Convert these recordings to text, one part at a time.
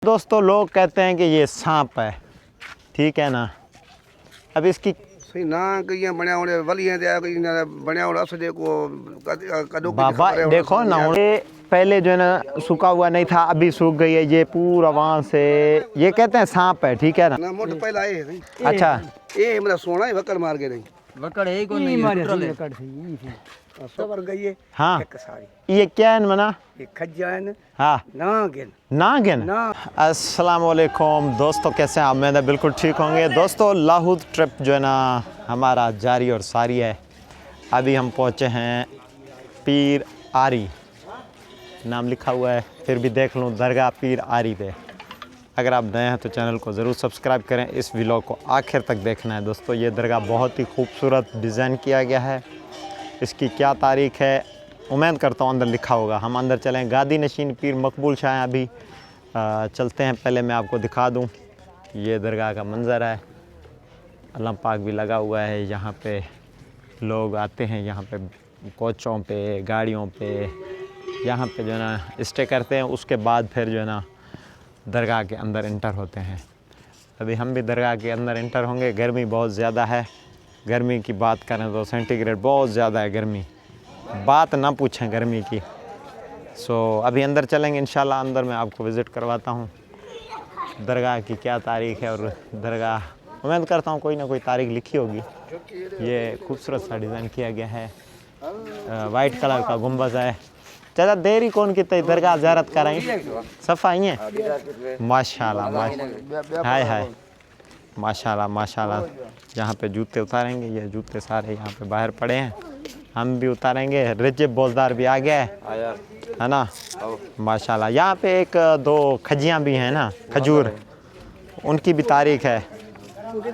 दोस्तों लोग कहते हैं कि ये सांप है, ठीक है ना। अब इसकी सही ना कि ये बने होने वाली हैं या कि बने होने असले को कदों की बाबा खबर है देखो ना, ये पहले जो है ना सूखा हुआ नहीं था, अभी सूख गई है ये पूरा वहाँ से। ये कहते हैं सांप है, ठीक है ना। ना मोट पहला ये नहीं अच्छा ये मतलब सोना ही वक्र मार के नहीं वकड़ है को नहीं वकड़ सबर गई है हाँ, एक सारी ये क्या है मना, ये खजान हाँ नागिन नागिन। ना अस्सलाम वालेकुम दोस्तों, कैसे हैं आप? उम्मीद है बिल्कुल ठीक होंगे। दोस्तों लाहौद ट्रिप जो है ना हमारा जारी और सारी है। अभी हम पहुँचे हैं पीर आरी, नाम लिखा हुआ है, फिर भी देख लूँ दरगाह पीर आरी पे। अगर आप नए हैं तो चैनल को ज़रूर सब्सक्राइब करें, इस व्लॉग को आखिर तक देखना है। दोस्तों ये दरगाह बहुत ही खूबसूरत डिज़ाइन किया गया है। इसकी क्या तारीख़ है उम्मीद करता हूँ अंदर लिखा होगा। हम अंदर चलें। गादी नशीन पीर मकबूल शाह हैं। अभी चलते हैं। पहले मैं आपको दिखा दूँ, ये दरगाह का मंज़र है। अल्लाह पाक भी लगा हुआ है। यहाँ पे लोग आते हैं, यहाँ पे कोचों पे, गाड़ियों पे, यहाँ पे जो है ना स्टे करते हैं। उसके बाद फिर जो है ना दरगाह के अंदर इंटर होते हैं। अभी हम भी दरगाह के अंदर इंटर होंगे। गर्मी बहुत ज़्यादा है। गर्मी की बात करें तो सेंटीग्रेड बहुत ज़्यादा है गर्मी, बात ना पूछें गर्मी की। सो अभी अंदर चलेंगे इंशाल्लाह। अंदर मैं आपको विज़िट करवाता हूँ दरगाह की क्या तारीख़ है। और दरगाह उम्मीद करता हूँ कोई ना कोई तारीख़ लिखी होगी। ये खूबसूरत सा डिज़ाइन किया गया है। वाइट कलर का गुंबज है। ज़्यादा देरी कौन की दरगाह ज़ियारत कराएं, सफ़ाई है माशाल्लाह माशाल्लाह, हाय हाय माशाल्लाह माशाल्लाह। यहाँ पे जूते उतारेंगे, ये जूते सारे यहाँ पे बाहर पड़े हैं, हम भी उतारेंगे। रजब बोलदार भी आ गया है ना माशाल्लाह। यहाँ पे एक दो खजियाँ भी हैं ना, खजूर, उनकी भी तारीख़ है,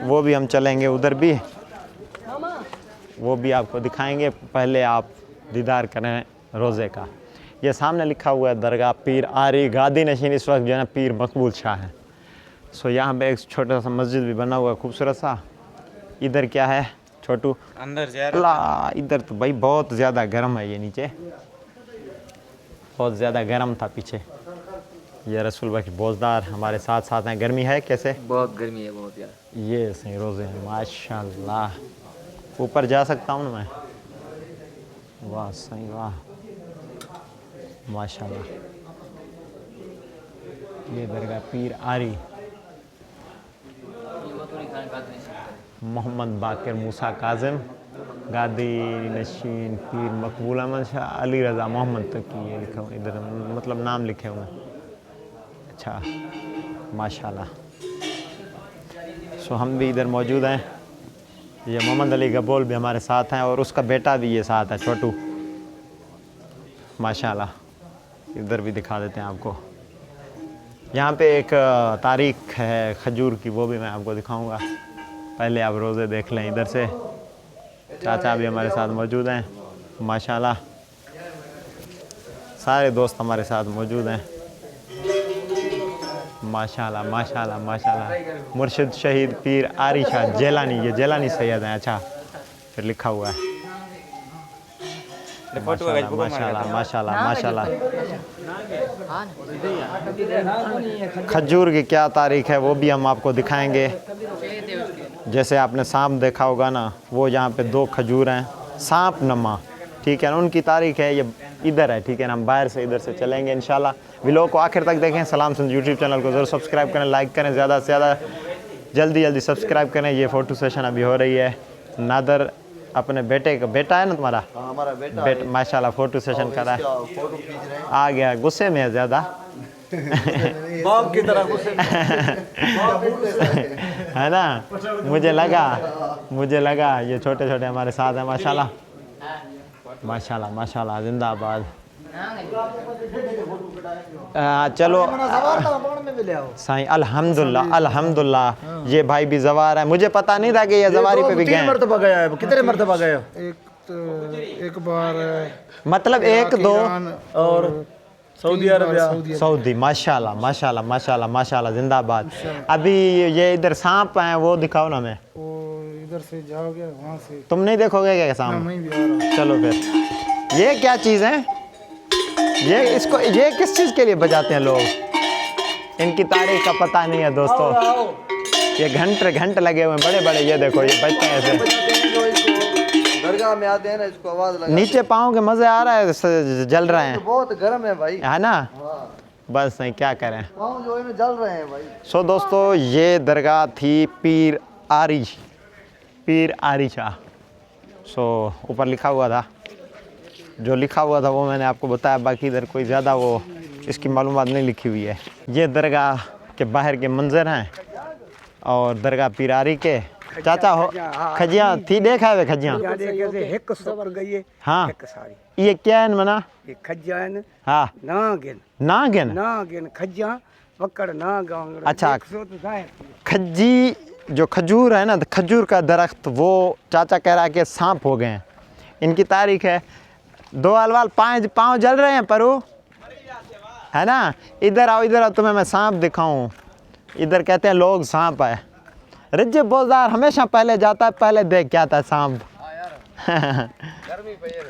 वो भी हम चलेंगे उधर भी, वो भी आपको दिखाएंगे। पहले आप दीदार करें रोज़े का। ये सामने लिखा हुआ है दरगाह पीर आरी गादी नशीन, इस वक्त जो है ना पीर मकबूल शाह है। सो यहाँ पे एक छोटा सा मस्जिद भी बना हुआ है खूबसूरत सा। इधर क्या है छोटू अंदर जा अल्लाह, इधर तो भाई बहुत ज़्यादा गर्म है। ये नीचे बहुत ज़्यादा गर्म था पीछे। ये रसूल बख्श बोलदार हमारे साथ साथ हैं। गर्मी है कैसे? बहुत गर्मी है बहुत यार। ये सही रोज़े हैं माशाल्लाह। ऊपर जा सकता हूँ ना मैं? वाह सही वाह माशाल्लाह। ये दरगाह पीर आरी मोहम्मद बाकर मूसा काजिम गादी नशीन पीर मकबूल अहमद शाह अली रज़ा मोहम्मद तक की ये लिखा हुआ इधर, मतलब नाम लिखे हुए हैं। अच्छा माशाल्लाह। सो हम भी इधर मौजूद हैं। ये मोहम्मद अली गबोल भी हमारे साथ हैं और उसका बेटा भी ये साथ है छोटू माशाल्लाह। इधर भी दिखा देते हैं आपको। यहाँ पे एक तारीख़ है खजूर की, वो भी मैं आपको दिखाऊंगा। पहले आप रोज़े देख लें। इधर से चाचा भी हमारे साथ मौजूद हैं माशाल्लाह। सारे दोस्त हमारे साथ मौजूद हैं माशाल्लाह माशाल्लाह माशाल्लाह। मुर्शिद शहीद पीर आरी शाह जेलानी, ये जेलानी सैयद हैं। अच्छा फिर लिखा हुआ है माशाल्लाह माशाल्लाह माशाल्लाह माशाल्लाह। खजूर की क्या तारीख़ है वो भी हम आपको दिखाएंगे। जैसे आपने सांप देखा होगा ना, वो यहाँ पे दो खजूर हैं सांप नमा, ठीक है ना, उनकी तारीख़ है। ये इधर है, ठीक है ना। हम बाहर से इधर से चलेंगे इंशाल्लाह। व्लॉग को आखिर तक देखें। सलाम सुन यूट्यूब चैनल को ज़रूर सब्सक्राइब करें, लाइक करें, ज़्यादा से ज़्यादा जल्दी सब्सक्राइब करें। ये फ़ोटो सेशन अभी हो रही है। नादर अपने बेटे का बेटा है ना तुम्हारा? हमारा बेटा माशाल्लाह फ़ोटो सेशन कर रहा है। आ गया, गुस्से में है ज़्यादा बाप की तरह है ना। मुझे लगा ये छोटे छोटे हमारे साथ हैं माशाल्लाह माशाल्लाह माशाल्लाह। जिंदाबाद। चलो साईं अल्हम्दुलिल्लाह अल्हम्दुलिल्लाह। ये भाई भी जवार है, मुझे पता नहीं था कि ये जवारी पे भी गए हैं। मरतबा गया है। कितने मरतबा गए हो? एक बार मतलब एक दो और सऊदी अरबिया सऊदी माशाल्लाह माशाल्लाह माशाल्लाह माशाल्लाह। जिंदाबाद। अभी ये इधर सांप हैं, वो दिखाओ ना। मैं इधर से जाओगे वहाँ से तुम नहीं देखोगे क्या सांप? चलो फिर। ये क्या चीज़ है? ये किस चीज़ के लिए बजाते हैं लोग? इनकी तारीख का पता नहीं है दोस्तों। ये घंटे लगे हुए हैं बड़े बड़े। ये देखो ये बच्चे ऐसे दरगाह में आते हैं ना, इसको आवाज लगा। नीचे पाँव के मजे आ रहा है, जल रहे हैं, बहुत गर्म है भाई। है ना। बस नहीं क्या करें, पाँव जो है ना जल रहे हैं भाई। सो दोस्तों ये दरगाह थी पीर आरी शाह। सो ऊपर लिखा हुआ था, जो लिखा हुआ था वो मैंने आपको बताया, बाकी इधर कोई ज़्यादा वो इसकी मालूमात नहीं लिखी हुई है। ये दरगाह के बाहर के मंजर हैं और दरगाह पीर आरी के। चाचा हो खजियाँ थी, देखा है खजियाँ? हाँ ये क्या है मना? खज्जान हाँ नागिन खज्जा वक्कड़ नाग। अच्छा खज्जी जो खजूर है ना, खजूर का दरख्त, वो चाचा कह रहा है कि सांप हो गए हैं। इनकी तारीख है। दो अलवाल पाँव जल रहे हैं परू, है ना। इधर आओ तुम्हें मैं सांप दिखाऊं। इधर कहते हैं लोग सांप है। रिज्जे बोलदार हमेशा पहले जाता है, पहले देख के आता है सांप।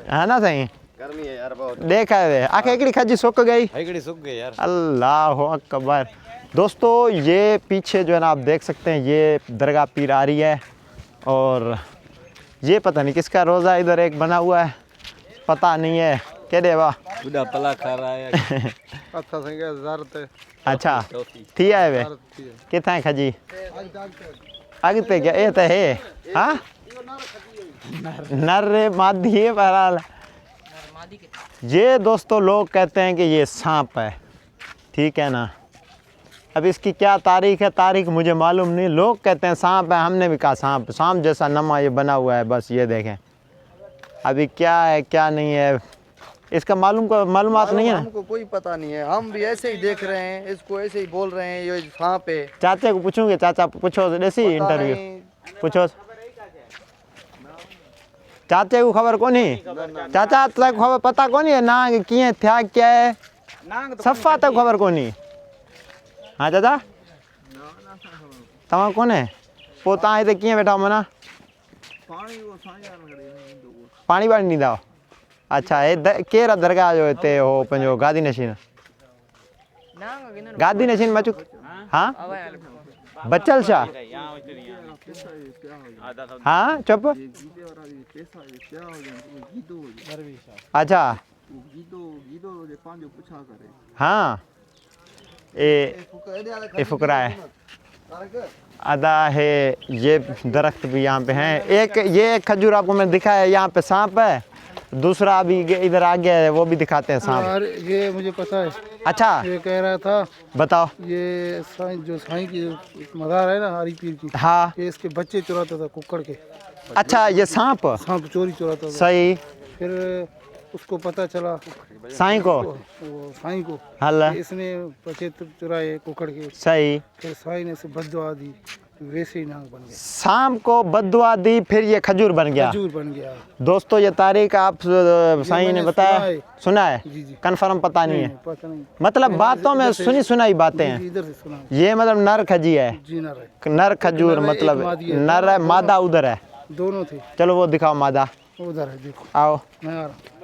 है ना सही? गर्मी है यार बहुत। देखा है वे आखे एकड़ी खजी सूख गई, सूख गई यार। अल्लाह अकबर। दोस्तों ये पीछे जो है ना आप देख सकते हैं, ये दरगाह पीर आरी है और ये पता नहीं किसका रोज़ा इधर एक बना हुआ है, पता नहीं है क्या देवा। बुढ़ा पला खा रहा है। अच्छा थी है वे कितना है खजी आगते क्या ये तो है। हाँ नर मादी है बहरहाल। ये दोस्तों लोग कहते हैं कि ये सांप है, ठीक है ना। अब इसकी क्या तारीख है, तारीख मुझे मालूम नहीं। लोग कहते हैं सांप है, हमने भी कहा सांप जैसा नमा ये बना हुआ है। बस ये देखें, अभी क्या है क्या नहीं है इसका मालूमात नहीं है। हमको कोई पता नहीं है, हम भी ऐसे ही देख रहे हैं, इसको ऐसे ही बोल रहे हैं ये सांप है। चाचा को पूछूंगे, चाचा पूछो देसी इंटरव्यू पूछो। चाचे को खबर कोनी? चाचा तक खबर पता कोनी है नांग किए था क्या है, सफ़ा तक खबर कोनी। हाँ चाचा तव्हां कोने पोइ तव्हां हिते कीअं वेठा मना पाणी वाणी ॾींदा हो? अच्छा हे केरु आहे दरगाह जो हिते हो पंहिंजो गादी नशीन मचू? हाँ बचल शाह। हाँ चुप। अच्छा हाँ ये फुकरा है अदा है। ये दरख्त भी यहाँ पे हैं। एक खजूर आपको मैंने दिखाया है, यहाँ पे सांप है। दूसरा अभी इधर आ गया है, वो भी दिखाते हैं सांप। ये मुझे पता है। अच्छा ये कह रहा था, बताओ। ये साईं की मज़ार है ना आरी पीर की, हाँ ये इसके बच्चे चुराता था कुक्कड़ के। अच्छा ये सांप चोरी चुराता था। सही। फिर उसको पता चला साईं को, वो साईं को हल्ला इसने बच्चे चुराए कुक्कड़ के। सही। फिर साईं ने इसे बद्दुआ दी, वैसे ही नाग बन गया। सांप को बद्दुआ दी, फिर ये खजूर बन गया। खजूर बन गया। दोस्तों ये तारीख आप साईं ने बताया, सुना है? जी जी। कन्फर्म पता नहीं है, पता नहीं, मतलब बातों में सुनी सुनाई बातें हैं। इधर से सुना। ये मतलब नर खजी है, जी नर है। नर खजूर मतलब नर है, मादा उधर है। दोनों थे। चलो वो दिखाओ मादा, उधर है देखो। आओ। मैं आ रहा।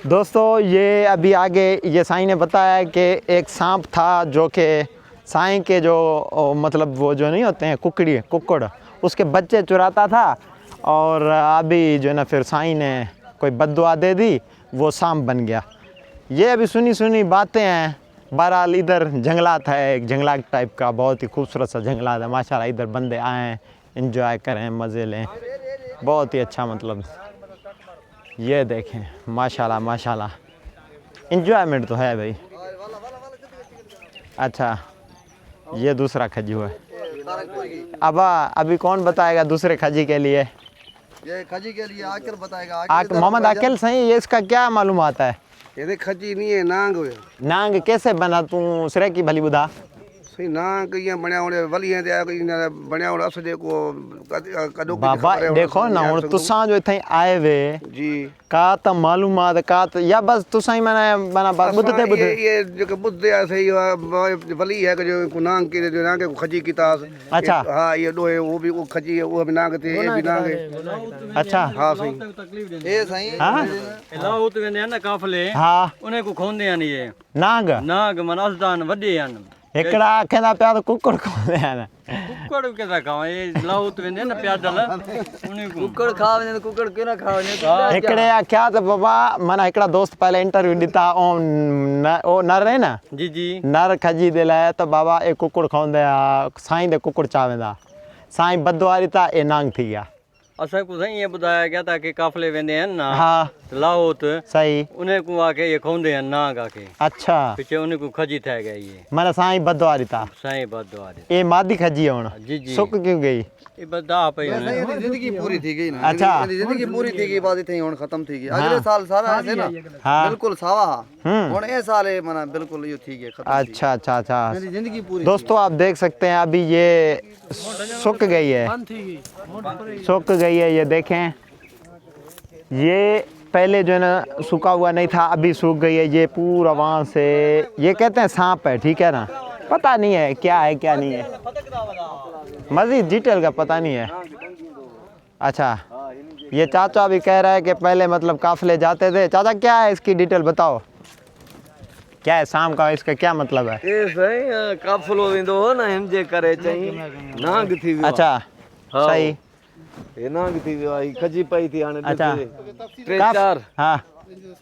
दोस्तों ये अभी आगे ये साईं ने बताया कि एक सांप था जो कि साईं के जो मतलब वो जो नहीं होते हैं कुक्कड़ उसके बच्चे चुराता था। और अभी जो है ना फिर साईं ने कोई बद्दुआ दे दी, वो सांप बन गया। ये अभी सुनी बातें हैं। बहरहाल इधर जंगलात है, एक जंगलात टाइप का बहुत ही खूबसूरत सा जंगलात है माशाल्लाह। इधर बंदे आएँ, इंजॉय करें, मज़े लें, बहुत ही अच्छा। मतलब ये देखें माशाल्लाह इंजॉयमेंट तो है भाई। अच्छा ये दूसरा खजी है। अब अभी कौन बताएगा दूसरे खजी के लिए? ये खजी के लिए आकर बताएगा। मोहम्मद आकिल सही, ये इसका क्या मालूम आता है? ये खजी नहीं है, नांग है। नांग कैसे बना? तू सिरे की भली बुधा। सही ना कई बणिया होने वलियां ते कई बणिया होने असदे को कदों बाबा देखो ना हुन तुसां जो इथाई आए वे जी का त मालूमात का त या बस तुसां ही माना बुधते बुध ये जो बुद्धे आ सही वली है कि जो नांग के जो नांग को खजी की तास अच्छा। हाँ ये दो है वो भी वो खजी है वो भी नांग थे ये भी नांग है अच्छा हाँ सही ये सही हाँ लाहौत वेंदे आहिनि न काफ़िले हाँ उन को खोंदे आहिनि इहे नाग नाग माना असदान वॾे आहिनि हिकिड़ा आखंदा पिया त कुकड़ खोंदे आहिनि कुकड़ किथां खावां इहे लाहौत वेंदे आहिनि न प्यादल उन को कुकड़ खा वञे त कुकड़ क्यों ना खा वञे हिकिड़े आख्या त बाबा माना हिकिड़ा दोस्त पहले इंटरव्यू ॾिता ओ नर आहे न जी जी नर खजी दे लाइ त बाबा ए कुकड़ खाऊंदे आ साईं दे कुकड़ चा वेंदा साईं बदवारी था ए नांग थी गया असांखे साईं ईअं ॿुधाया गया था कि काफ़िले वेंदे आहिनि न हाँ लाहौत सही उन को आके इहे खोंदे आहिनि नाग आके अच्छा पिछे उन को खजी ठाहे गया इहे माना साईं बदवारी था साईं बदवारे ए मादी खजी है हुन जी जी सुक क्यों गई ये बदा पई नहीं जिंदगी पूरी थी गई ना अच्छा। जिंदगी पूरी थी गई बाद इतनी हुन खत्म थी गई अगले साल सारा ऐसे ना हाँ। बिल्कुल सावा हम्म। हुन ए साल ए माना बिल्कुल यो थी गई खत्म अच्छा अच्छा अच्छा मेरी जिंदगी पूरी दोस्तों आप देख सकते हैं अभी ये सूख गई है सूख गई है ये देखें ये पहले जो है ना सूखा हुआ नहीं था अभी सूख गई है ये पूरा वहाँ से ये कहते हैं सांप है ठीक है ना पता नहीं है क्या नहीं है मज़ीद डिटेल का पता नहीं है अच्छा ये चाचा भी कह रहा है कि पहले मतलब काफिले जाते थे चाचा क्या है इसकी डिटेल बताओ क्या है शाम का इसका क्या मतलब है ए सही काफिलो वेंदो हो न हिन जे करे चई नांग थी वियो अच्छा हाँ। सही ए नांग थी वियो आई खजी पई थी हाणे अच्छा। टे काफ- चार हाँ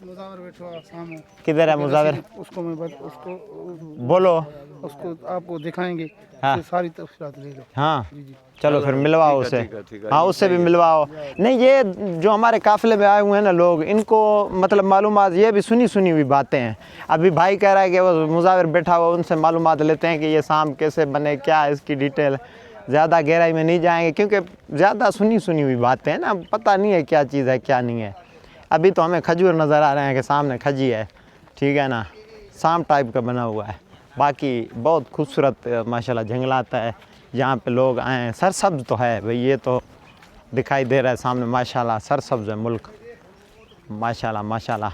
मुजावर बैठो आप सामने किधर है मुजाविर उसको उसको बोलो उसको आपको दिखाएंगे हाँ। फिर सारी तफसीलात ले लो हाँ चलो फिर मिलवाओ उसे ठीक है। हाँ उससे भी मिलवाओ नहीं ये जो हमारे काफिले में आए हुए हैं ना लोग इनको मतलब मालूमात ये भी सुनी हुई बातें हैं अभी भाई कह रहा है कि वो मुजाविर बैठा हुआ उनसे मालूमात लेते हैं कि ये शाम कैसे बने क्या है इसकी डिटेल ज़्यादा गहराई में नहीं जाएंगे क्योंकि ज़्यादा सुनी हुई बातें हैं ना पता नहीं है क्या चीज़ है क्या नहीं है अभी तो हमें खजूर नज़र आ रहे हैं कि सामने खजी है ठीक है ना शाम टाइप का बना हुआ है बाकी बहुत खूबसूरत माशाल्लाह जंगलात है यहाँ पे लोग आए हैं सरसब्ज तो है भाई ये तो दिखाई दे रहा है सामने माशाल्लाह सरसब्ज है मुल्क माशाल्लाह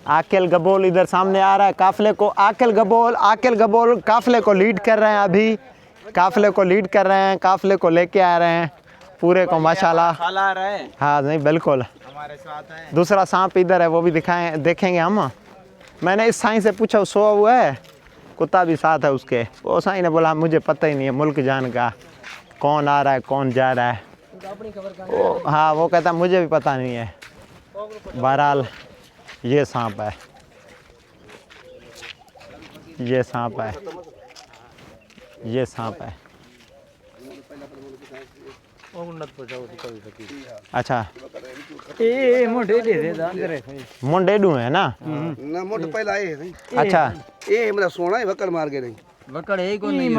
आकिल गबोल इधर सामने आ रहा है काफिले को आकिल गबोल काफिले को लीड कर रहे हैं अभी काफिले को लीड कर रहे हैं काफिले को लेके आ रहे हैं पूरे को माशाल्लाह हाँ नहीं बिल्कुल दूसरा सांप इधर है वो भी देखेंगे हम मैंने इस साईं से पूछा सोया हुआ है कुत्ता भी साथ है उसके वो साईं ने बोला मुझे पता ही नहीं है मुल्क जान का कौन आ रहा है कौन जा रहा है हाँ वो कहता मुझे भी पता नहीं है बहरहाल ये सांप है ये सांप है अच्छा मुंडेडू है ना ना मोट पहला ये सही अच्छा ये मतलब सोना ही वक्कर मार के रही वकड़ है कोई नहीं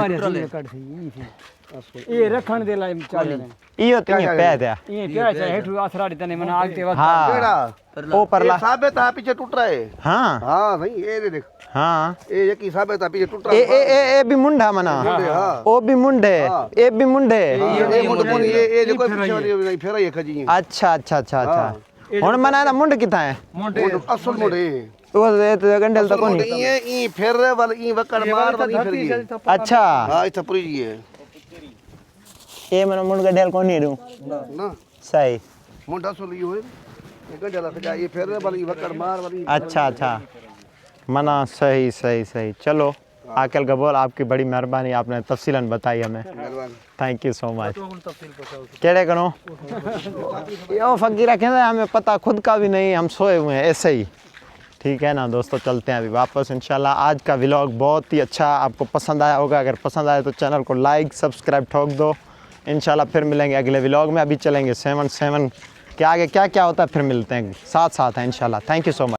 ये रखण दे लाइ चाले इयो तो ये पैद है ये क्या है हेठू आसरा तने मन आगते वक्त हाँ केड़ा ओ परला साबित है पीछे टूट रहा है हाँ हाँ सही ये देख हाँ ये की साबित है पीछे टूट रहा ए है ए ए भी मुंडा मना हाँ। ओ भी मुंडे ए भी मुंडे ये मुंड ये जो कोई पीछे वाली फेर ये खजी अच्छा हुन मना ना मुंड किथा है मुंड असल मुंड ये वो तो गंडल तो कोनी ये फेर वाली ये वक्कर मार वाली फेर ये अच्छा हाँ इतना पूरी ये ये मना मुंड गंडल कोनी रू ना सही मुंड असल ये है ये गंडल खजा ये फेर वाली वक्कर मार वाली अच्छा मना सही चलो आकिल गबोल आपकी बड़ी मेहरबानी आपने तफसीलन बताई हमें थैंक यू सो मच केड़े करो यो फकीरा कहते हमें पता खुद का भी नहीं हम सोए हुए हैं ऐसे ही ठीक है ना दोस्तों चलते हैं अभी वापस इंशाल्लाह आज का व्लॉग बहुत ही अच्छा आपको पसंद आया होगा अगर पसंद आया तो चैनल को लाइक सब्सक्राइब ठोक दो इंशाल्लाह फिर मिलेंगे अगले व्लॉग में अभी चलेंगे 7 के आगे क्या होता है फिर मिलते हैं साथ हैं इंशाल्लाह थैंक यू सो मच